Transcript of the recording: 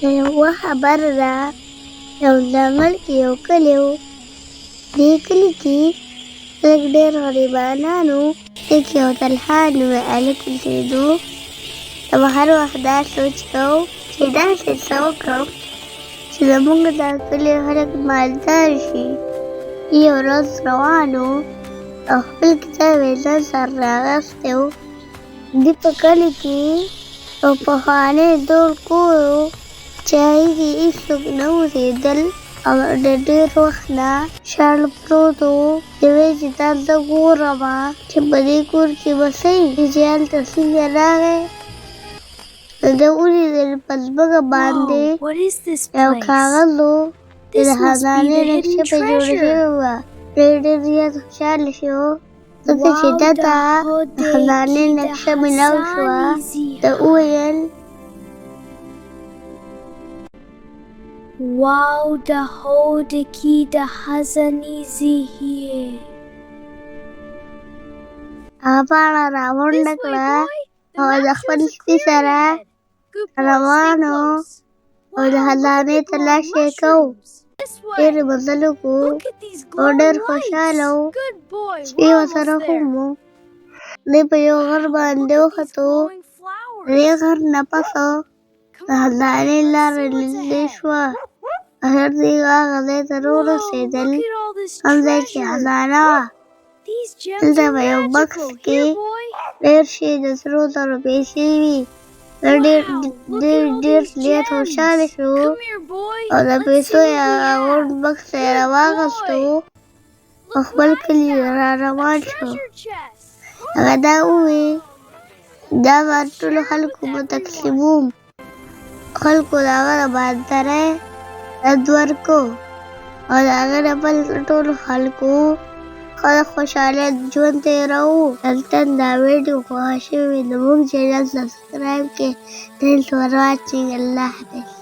یوه خبره ده، یو ځنګل کې یو کلی و. دې کلي کې خلک ډېر غریبانان وو. دې کې یو طلحه نومې هلک اوسېدو. نو هر وخت دا سوچ کوو چې داسې څه وکړم چې زموږ دا کلي خلک مالدار شي. یو ورځ روان و او خپل کتاب یې ځان سره رااخیستی و. دې په کلي کې یو پخوانی زوړ کور و چې هغې کې هېڅوک نه اوسېدل او د ډېر وخت نه شاړ پروت و. چې وایي چې دا زه ګورمه چې په دې کور کې به څه وي، چې هلته څنګه راغی. ده ولیدل په ځمکه باندې یو کاغذ و چې د خزانې نقشه پرې جوړه شوې وه. ډېر زیات خوشحاله شو ځکه چې ده ته د خزانې نقشه میلاو شوه. ده وویل واو، ده هودکی ده خزانې زیهیه. هغه پاڼه راغونډه کړه او د خپل سپي سره روان و او د خزانې تلاښي یې کوو. ډېر مزل وکړو او ډېر خوشحاله و. سپي ورسره هم و. دی په یو غر باندې وختو. د دې غر نه پسه د خزانې لاره نږدې شوه. اخر دوی هغه ځای ته راورسېدل کوم ځای چې خزانه وه. دلته په یو بکس کې ډېر شي د سرو زرو پیسې وي. ډېر زیات خوشحاله شو او د پیسو هغه غونډ بکس یې راواخیستو او خپل کلي را روان شو. هغه دا وویل دا به ټولو خلکو به تقسیموم. خلکو د هغه د بهادرۍ رد ورکړو او د هغې نه بل ټولو خلکو ښه خوشحاله ژوند تېروو. دلته دا ویډیو خوښه شوې نو موږ چینل سبسکرایب کړئ. تھینکس فار واچینګ. الله حافظ.